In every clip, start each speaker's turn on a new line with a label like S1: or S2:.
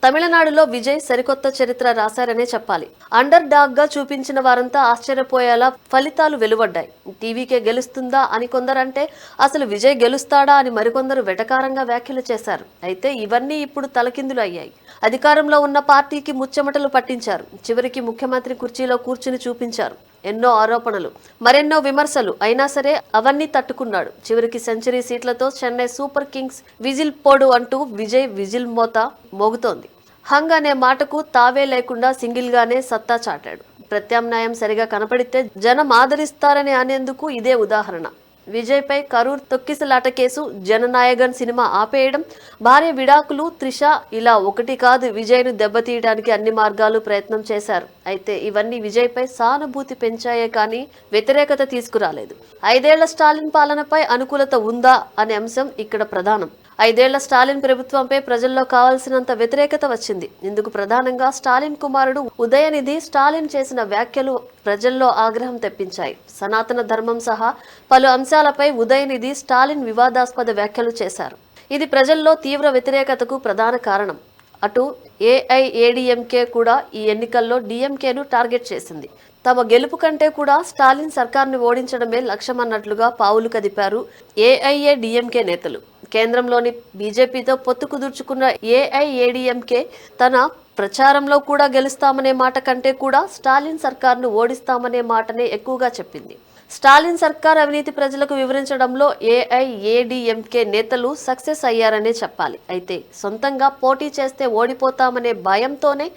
S1: తమిళనాడులో విజయ్ సరికొత్త చరిత్ర రాశారనే చెప్పాలి. అండర్ డాగ్ గా చూపించిన వారంతా ఆశ్చర్యపోయేలా ఫలితాలు వెలువడ్డాయి. టీవీకే గెలుస్తుందా అని కొందరంటే అసలు విజయ్ గెలుస్తాడా అని మరికొందరు వెటకారంగా వ్యాఖ్యలు చేశారు. అయితే ఇవన్నీ ఇప్పుడు తలకిందులు అయ్యాయి. అధికారంలో ఉన్న పార్టీకి ముచ్చెమటలు పట్టించారు. చివరికి ముఖ్యమంత్రి కుర్చీలో కూర్చుని చూపించారు. ఎన్నో ఆరోపణలు, మరెన్నో విమర్శలు అయినా సరే అవన్నీ తట్టుకున్నాడు. చివరికి సెంచరీ సీట్లతో చెన్నై సూపర్ కింగ్స్ విజిల్ పోడు అంటూ విజయ్ విజిల్ మోత మోగుతోంది. హంగ్ అనే మాటకు తావే లేకుండా సింగిల్ గానే సత్తా చాటాడు. ప్రత్యామ్నాయం సరిగా కనపడితే జనం ఆదరిస్తారని అనేందుకు ఇదే ఉదాహరణ. విజయ్ పై కరూర్ తొక్కిసలాట కేసు, జననాయగన్ సినిమా ఆపేయడం, భార్య విడాకులు, త్రిష ఇలా ఒకటి కాదు విజయ్ను దెబ్బతీయడానికి అన్ని మార్గాలు ప్రయత్నం చేశారు. అయితే ఇవన్నీ విజయ్ పై సానుభూతి పెంచాయే కానీ వ్యతిరేకత తీసుకురాలేదు. 5 ఏళ్ల స్టాలిన్ పాలనపై అనుకూలత ఉందా అనే అంశం ఇక్కడ ప్రధానం. 5 ఏళ్ల స్టాలిన్ ప్రభుత్వంపై ప్రజల్లో కావాల్సినంత వ్యతిరేకత వచ్చింది. ఇందుకు ప్రధానంగా స్టాలిన్ కుమారుడు ఉదయనిధి స్టాలిన్ చేసిన వ్యాఖ్యలు ప్రజల్లో ఆగ్రహం తెప్పించాయి. సనాతన ధర్మం సహా పలు అంశాలపై ఉదయనిధి స్టాలిన్ వివాదాస్పద వ్యాఖ్యలు చేశారు. ఇది ప్రజల్లో తీవ్ర వ్యతిరేకతకు ప్రధాన కారణం. అటు ఏఐఏడీఎంకే కూడా ఈ ఎన్నికల్లో డీఎంకేను టార్గెట్ చేసింది. తమ గెలుపు కంటే కూడా స్టాలిన్ సర్కార్ను ఓడించడమే లక్ష్యమన్నట్లుగా పావులు కదిపారు ఏఐఏడీఎంకే నేతలు. కేంద్రంలోని బీజేపీతో పొత్తు కుదుర్చుకున్న ఏఐఏడీఎంకే తన ప్రచారంలో కూడా గెలుస్తామనే మాట కంటే కూడా స్టాలిన్ సర్కార్ను ఓడిస్తామనే మాటనే ఎక్కువగా చెప్పింది. స్టాలిన్ సర్కార్ అవినీతి ప్రజలకు వివరించడంలో ఏఐఏడీఎంకే నేతలు సక్సెస్ అయ్యారనే చెప్పాలి. అయితే సొంతంగా పోటీ చేస్తే ఓడిపోతామనే భయంతోనే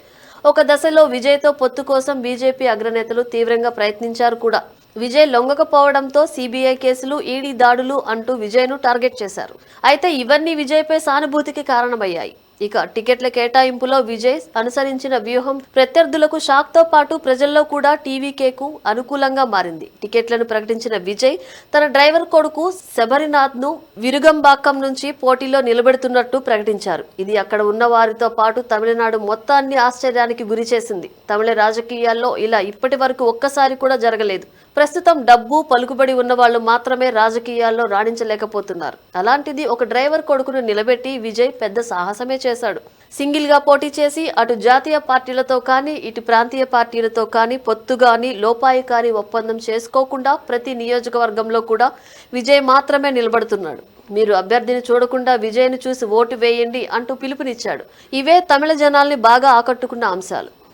S1: ఒక దశలో విజయ్తో పొత్తు కోసం బీజేపీ అగ్రనేతలు తీవ్రంగా ప్రయత్నించారు కూడా. విజయ్ లొంగకపోవడంతో సిబిఐ కేసులు, ఈడీ దాడులు అంటూ విజయ్ను టార్గెట్ చేశారు. అయితే ఇవన్నీ విజయ్పై సానుభూతికి కారణమయ్యాయి. ఇక టికెట్ల కేటాయింపులో విజయ్ అనుసరించిన వ్యూహం ప్రత్యర్థులకు షాక్తో పాటు ప్రజల్లో కూడా టీవీకేకు అనుకూలంగా మారింది. టికెట్లను ప్రకటించిన విజయ్ తన డ్రైవర్ కొడుకు శబరినాథ్ను విరుగంబాక్కం నుంచి పోటీలో నిలబెడుతున్నట్టు ప్రకటించారు. ఇది అక్కడ ఉన్న వారితో పాటు తమిళనాడు మొత్తాన్ని ఆశ్చర్యానికి గురి చేసింది. తమిళ రాజకీయాల్లో ఇలా ఇప్పటి వరకు ఒక్కసారి కూడా జరగలేదు. ప్రస్తుతం డబ్బు, పలుకుబడి ఉన్న వాళ్ళు మాత్రమే రాజకీయాల్లో రాణించలేకపోతున్నారు. అలాంటిది ఒక డ్రైవర్ కొడుకును నిలబెట్టి విజయ్ పెద్ద సాహసమే చేశాడు. సింగిల్ గా పోటీ చేసి అటు జాతీయ పార్టీలతో కానీ ఇటు ప్రాంతీయ పార్టీలతో కానీ పొత్తు గాని లోపాయికారి ఒప్పందం చేసుకోకుండా ప్రతి నియోజకవర్గంలో కూడా విజయ్ మాత్రమే నిలబడుతున్నాడు. మీరు అభ్యర్థిని చూడకుండా విజయ్ని చూసి ఓటు వేయండి అంటూ పిలుపునిచ్చాడు. ఇవే తమిళ జనాల్ని బాగా ఆకట్టుకున్న అంశాలు.